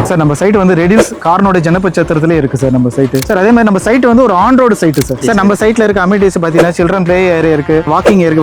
Sir நம்ம site வந்து riddles கார்னோட ஜனபச்சத்திரத்திலே இருக்கு சார் நம்ம சைட். சார் அதே மாதிரி நம்ம சைட் வந்து ஒரு on road side sir. Sir நம்ம சைட்ல இருக்க அமினிட்டிஸ் பாத்தீங்கன்னா சில்ட்ரன் பிளே ஏரியா இருக்கு,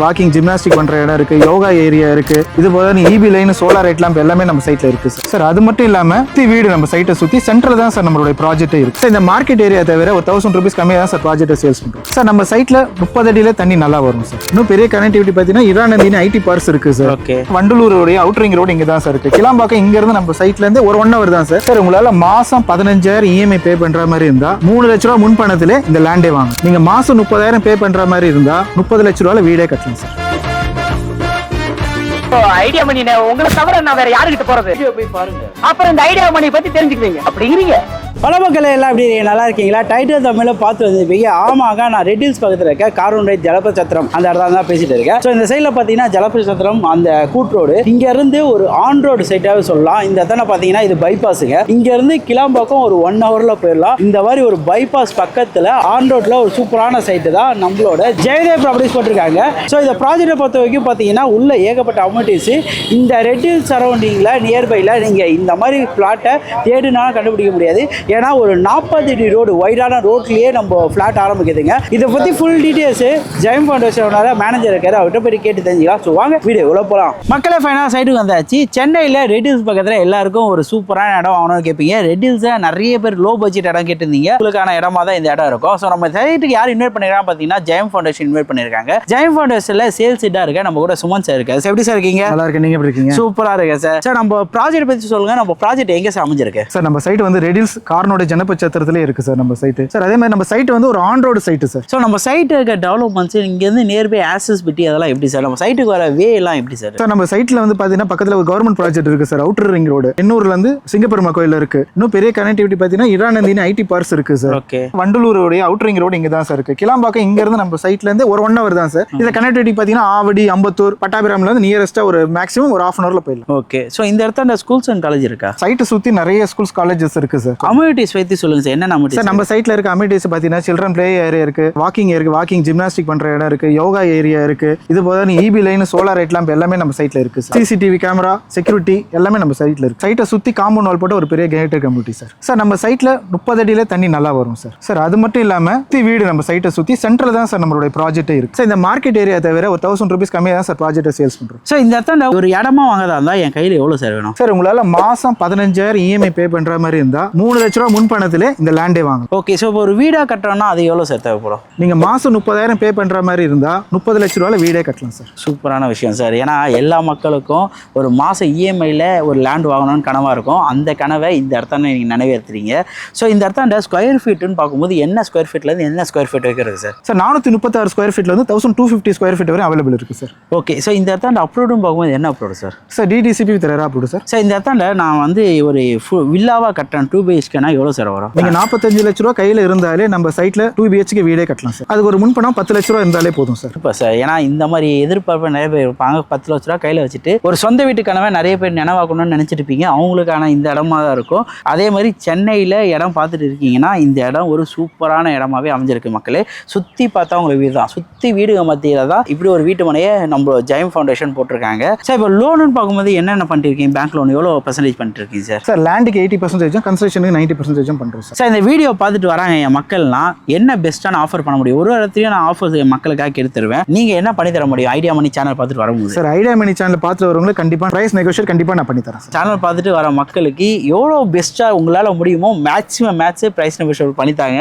வாக்கிங் ஜிம்னாஸ்டிக் பண்ற இடம் இருக்கு, யோகா ஏரியா இருக்கு. இது போல EB line, solar light lamp எல்லாமே நம்ம சைட்ல இருக்கு சார். சார் அது மட்டும் இல்லாம வீடு நம்ம சைட்டை சுத்தி சென்டர்ல தான் சார் நம்மளுடைய ப்ராஜெக்ட் இருக்கு சார். இந்த மார்க்கெட் ஏரியா தவிர ஒரு 1000 ரூபீஸ் கம்மியா தான் சார் ப்ராஜெக்ட் சேல்ஸ் பண்றோம் சார். நம்ம சைட்ல 30 அடியில தண்ணி நல்லா வரும் சார். இன்னும் பெரிய கனெக்டிவிட்டி பாத்தீங்கன்னா இரானந்தினி ஐடி பார்க்ஸ் இருக்கு சார். வண்டலூருடைய அவுட்டரிங் ரோடு இங்க தான் சார் இருக்கு. கிளாம்பாக்கம் இங்க இருந்து நம்ம சைட்ல இருந்து ஒரு 1 hour தான் சார். சார் உங்களால மாசம் 15,000 இஎம்ஐ பே பண்ற மாதிரி இருந்தா 3 லட்ச ரூபாய் முன் பணத்திலே இந்த லேண்டே வாங்க. நீங்க மாசம் 30,000 பே பண்ற மாதிரி இருந்தா 30 லட்ச ரூபாயில வீடே கட்டலாம் சார். ஐடியா மணி உங்களை தவிர நான் வேற யாருக்கிட்ட போறது? போய் பாருங்க, அப்புறம் இந்த ஐடியா மணி பத்தி தெரிஞ்சுக்கிறீங்க அப்படிங்கிறீங்க. பல மக்கள் எல்லாம் எப்படி நல்லா இருக்கீங்களா? டைட்டில் தமிழ்ல பார்த்து வந்துருப்பீங்க. ஆமாங்க, நான் ரெட்டில்ஸ் பக்கத்தில் இருக்க கார்னோட ஜலபச்சத்திரம் அந்த இடத்துல தான் பேசிட்டு இருக்கேன். ஸோ இந்த சைடில் பார்த்தீங்கன்னா ஜலபச்சத்திரம் அந்த கூட்ரோடு இங்க இருந்து ஒரு ஆன் ரோடு சைட்டாகவே சொல்லலாம். இந்த இடத்துல பார்த்தீங்கன்னா இது பைபாஸுங்க. இங்க இருந்து கிளாம்பாக்கம் ஒரு 1 hourல போயிடலாம். இந்த மாதிரி ஒரு பைபாஸ் பக்கத்தில் ஆன் ரோட்ல ஒரு சூப்பரான சைட்டு தான் நம்மளோட ஜெயதேவ் ப்ராப்பர்ட்டிஸ் போட்டிருக்காங்க. ஸோ இந்த ப்ராஜெக்டை பொறுத்த வரைக்கும் பார்த்தீங்கன்னா உள்ள ஏகப்பட்ட அமினிட்டிஸ். இந்த ரெட்டில்ஸ் சரௌண்டிங்கில் நியர்பையில் நீங்கள் இந்த மாதிரி பிளாட்டை தேடினாலும் கண்டுபிடிக்க முடியாது. ஏன்னா ஒரு 40 அடி ரோடு வைடான ரோட்லயே நம்ம ஃபிளாட் ஆரம்பிக்குதுங்க. இதை பத்தி ஃபுல் டீடைல்ஸ் ஜெயம் ஃபவுண்டேஷனோட மேனேஜர் இருக்காரு, அவர்கிட்ட போய் கேட்டு தெரிஞ்சுக்கலாம். ஸோ வாங்க வீடியோக்குள்ள போகலாம். மக்களே ஃபைனல் சைட்டுக்கு வந்தாச்சு. சென்னையில் ரெட்டில்ஸ் பக்கத்தில் எல்லாருக்கும் ஒரு சூப்பரான இடம் வாங்கணும்னு கேட்பீங்க. ரெட்டில்ஸை நிறைய பேர் லோ பட்ஜெட் இடம் கேட்டிருந்தீங்க. உங்களுக்கான இடமா தான் இந்த இடம் இருக்கும். ஸோ நம்ம சைட்டுக்கு யார் இன்வைட் பண்ணிருக்காங்க பார்த்தீங்கன்னா ஜெயம் ஃபவுண்டேஷன் இன்வைட் பண்ணிருக்காங்க. ஜெயம் ஃபவுண்டேஷன்ல சேல்ஸ் சீட்டா இருக்க நம்ம கூட சுமன் சார் இருக்காரு. எப்படி சார் இருக்கீங்க? நல்லா இருக்கு, நீங்க எப்படி இருக்கீங்க? சூப்பரா இருக்கு சார். சார் நம்ம ப்ராஜெக்ட் பத்தி சொல்லுங்க. நம்ம ப்ராஜெக்ட் எங்க சார் அமைஞ்சிருக்கு? சார் நம்ம சைட் வந்து ரெடில்ஸ் கார்னோட ஜனபச்சத்திரத்திலே இருக்கு சார் நம்ம சைட். சார் அதே மாதிரி நம்ம சைட் வந்து ஒரு on road side sir. So நம்ம சைட் இருக்க டெவலப்மெண்ட்ஸ் இங்க இருந்து நியர்பை ஆக்சஸிபிலிட்டி அதெல்லாம் எப்படி சார்? நம்ம சைட்டுக்கு வர வே எல்லாம் எப்படி சார்? சார் நம்ம சைட்ல வந்து பாத்தீங்கன்னா பக்கத்துல ஒரு கவர்மெண்ட் ப்ராஜெக்ட் இருக்கு சார், அவுட்டர் ரிங் ரோடு. எண்ணூர்ல இருந்து சிங்கப்பெருமா கோயில் இருக்கு. இன்னும் பெரிய கனெக்டிவிட்டி பாத்தீங்கன்னா இரானந்தினி ஐடி பார்க்ஸ் இருக்கு சார். ஓகே. வண்டலூருடைய அவுட்டர் ரிங் ரோடு இங்க தான் சார் இருக்கு. கிளாம்பாக்கம் இங்க இருந்து நம்ம சைட்ல இருந்து ஒரு 1 hour தான் சார். இந்த கனெக்டிவிட்டி பாத்தீங்கன்னா ஆவடி, அம்பத்தூர், பட்டாபிராம்ல இருந்து நியரஸ்டா ஒரு மேக்ஸிமம் ஒரு 1/2 hourல போயிடலாம். ஓகே. ஸோ இந்த இடத்துல ஸ்கூல்ஸ் அண்ட் காலேஜ் இருக்கா? சைட்டை சுத்தி நிறைய ஸ்கூல்ஸ் காலேஜஸ் இருக்கு சார். அம்யூனிட்டிஸ் பத்தி சொல்லுங்க சார். என்ன அம்யூனிட்டிஸ் சார்? நம்ம சைட்ல இருக்க அமினிட்டிஸ் பாத்தீங்கன்னா சில்ட்ரன் பிளே ஏரியா இருக்கு, வாக்கிங் ஜிம்னாஸ்டிக் பண்ற இடம் இருக்கு, யோகா ஏரியா இருக்கு. இது போல EB line, solar light lamp எல்லாமே நம்ம சைட்ல இருக்கு சார். சிசிடிவி கேமரா, செக்யூரிட்டி எல்லாமே நம்ம சைட்ல இருக்கு. சைட்டை சுத்தி காம்பவுண்ட் வால் போட்டு ஒரு பெரிய கேட்டட் கம்யூனிட்டி சார். சார் நம்ம சைட்ல 30 அடியில தண்ணி நல்லா வரும் சார். சார் அது மட்டும் இல்லாம வீடு நம்ம சைட்டை சுத்தி சென்டர்ல தான் சார் நம்மளுடைய ப்ராஜெக்ட் இருக்கு சார். இந்த மார்க்கெட் ஏரியா தவிர ஒரு 1000 ரூபீஸ் கம்மியா தான் சார் ப்ராஜெக்ட் சேல்ஸ் பண்றோம் சார். இந்த இடத்துல ஒரு இடமா வாங்கதா இருந்தா என் கையில எவ்வளவு சார் வேணும்? சார் உங்களால மாசம் 15,000 இஎம்ஐ பே பண்ற மாதிரி இருந்தா 3 லட்ச ரூபாய் முன் பணத்திலே இந்த லேண்டே வாங்க. ஓகே. ஸோ இப்போ ஒரு வீடா கட்டுறோம்னா அது எவ்வளவு சார் தேவைப்படும்? நீங்க மாசம் 30,000 பே பண்ற மாதிரி இருந்தா 30 லட்ச ரூபாயில வீடே கட்டலாம் சார். சூப்பரான விஷயம் சார். ஏன்னா எல்லா மக்களுக்கும் ஒரு மாதம் இஎம்ஐயில் ஒரு லேண்ட் வாங்கணும்னு கனவாக இருக்கும். அந்த கனவை இந்த இடத்துல நீங்கள் நிறைவேற்றுறீங்க. ஸோ இந்த இடத்துல ஸ்கொயர் ஃபீட்டுன்னு பார்க்கும்போது என்ன ஸ்கொயர் ஃபீட்லேருந்து என்ன ஸ்கொயர் ஃபீட் வைக்கிறது சார்? சார் 436 ஸ்கொயர் ஃபீட்லேருந்து 1250 ஸ்கொயர் ஃபீட் வரை அவைலபிள் இருக்குது சார். ஓகே. ஸோ இந்த இடத்துல அப்ரூவ்னு பார்க்கும்போது என்ன அப்ரூவ் சார்? சார் டிடிசிபி தர அப்ரூவ் சார். சார் இந்த இடத்துல நான் வந்து ஒரு வில்லாவாக கட்டுறேன் 2 BHKனா எவ்வளோ சார் வரும்? நீங்கள் 45 லட்ச ரூபா கையில் இருந்தாலே நம்ம சைட்டில் 2 BHK வீடே கட்டலாம் சார். அதுக்கு ஒரு முன்பணம் 10 லட்ச ரூபா இருந்தாலே போதும் சார். இப்போ சார் ஏன்னா இந்த மாதிரி எதிர்பார்ப்பு நிறைய பேர் இருப்பாங்க. 10 லட்ச ரூபா கையில் வச்சுட்டு ஒரு சொந்த வீட்டு கனவை நிறைய பேர் நினைவாக்கணும்னு நினச்சிட்டு இருப்பீங்க. அவங்களுக்கான இந்த இடமா தான் இருக்கும். அதே மாதிரி சென்னையில் இடம் பார்த்துட்டு இருக்கீங்கன்னா இந்த இடம் ஒரு சூப்பரான இடமாவே அமைஞ்சிருக்கு. மக்களே சுற்றி பார்த்தா உங்களுக்கு வீடு தான், சுற்றி வீடுங்க மத்தியில் தான் இப்படி ஒரு வீட்டு மனையை நம்ம ஜெயம் ஃபவுண்டேஷன் போட்டிருக்காங்க. சார் இப்போ லோனுன்னு பார்க்கும்போது என்னென்ன பண்ணிருக்கீங்க? பேங்க் லோன் எவ்வளோ பர்சன்டேஜ் பண்ணிட்டு இருக்கீங்க சார்? சார் லேண்டுக்கு 80%, கன்ஸ்ட்ரக்ஷனுக்கு 90% பண்ணுறோம் சார். சார் இந்த வீடியோ பார்த்துட்டு வராங்க என் மக்கள்லாம் என்ன பெஸ்ட்டான ஆஃபர் பண்ண முடியும்? ஒரு இடத்துலையும் நான் ஆஃபர் மக்களுக்காக எடுத்து தருவேன். நீங்கள் என்ன பண்ணி தர முடியும் ஐடியா மணி சேனல் பார்த்துட்டு வரும்போது? சார் ஐடியா மணி சேனல் பார்த்துட்டு வரவங்களுக்கு கண்டிப்பாக ப்ரைஸ் நெகோஷியேட் கண்டிப்பாக நான் பண்ணி தரேன். சேனல் பார்த்துட்டு வர மக்களுக்கு எவ்வளோ பெஸ்ட்டாக உங்களால் முடியுமோ மேக்ஸிமம் ப்ரைஸ் நெகோஷியேட் பண்ணித்தாங்க.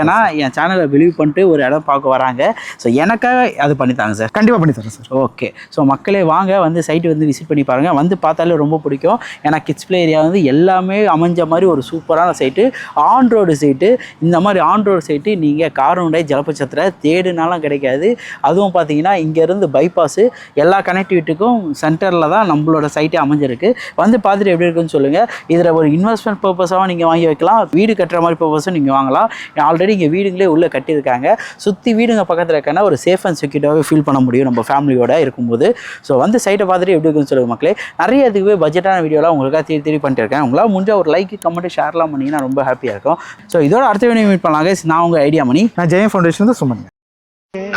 ஏன்னா என் சேனலை பிலீவ் பண்ணிட்டு ஒரு இடம் பார்க்க வராங்க. ஸோ எனக்காக அது பண்ணித்தாங்க சார். கண்டிப்பாக பண்ணி தரேன் சார். ஓகே. ஸோ மக்களே வாங்க வந்து சைட்டு வந்து விசிட் பண்ணி பாருங்கள். வந்து பார்த்தாலே ரொம்ப பிடிக்கும். ஏன்னா கிட்ஸ் பிளே ஏரியா வந்து எல்லாமே அமைஞ்ச மாதிரி ஒரு சூப்பரான சைட்டு, ஆன் ரோடு சைட்டு. இந்த மாதிரி ஆன் ரோடு சைட்டு நீங்கள் கார்னோட ஜலபச்சத்திரம் தேடுனாலும் கிடைக்காது. அதுவும் பார்த்தீங்கன்னா இங்கேருந்து பைபாஸு எல்லா கனெக்டிவிட்டிக்கும் சென்டரில் தான் நம்மளோட சைட்டே அமைஞ்சிருக்கு. வந்து பார்த்துட்டு எப்படி இருக்குன்னு சொல்லுங்கள். இதில் ஒரு இன்வெஸ்ட்மெண்ட் பர்பஸாகவும் நீங்கள் வாங்கி வைக்கலாம், வீடு கட்டுற மாதிரி பர்பஸும் நீங்கள் வாங்கலாம். ஆல்ரெடி இங்கே வீடுங்களே உள்ளே கட்டியிருக்காங்க. சுற்றி வீடுங்க பக்கத்தில் இருக்கனா ஒரு சேஃப் அண்ட் செக்யூர்டாகவே ஃபீல் பண்ண முடியும் நம்ம ஃபேமிலியோட இருக்கும்போது. ஸோ வந்து சைட்டை பார்த்துட்டு எப்படி இருக்குன்னு சொல்லுங்கள் மக்களே. நிறைய இதுவே பட்ஜெட்டான வீடியோலாம் உங்களுக்காக தேடி பண்ணிட்டு இருக்கேன். உங்களால் முடிஞ்சால் ஒரு லைக், கமெண்ட், ஷேர்லாம் பண்ணிங்கன்னா ரொம்ப ஹாப்பியாக இருக்கும். ஸோ இதோட அடுத்த வீடியோ மீட் பண்ணலாங்க. நான் உங்கள் ஐடியா மணி, நான் ஜெயம் ஃபவுண்டேஷன் தான் சுமன்.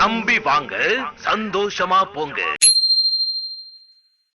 நம்பி வாங்க, சந்தோஷமா போங்க.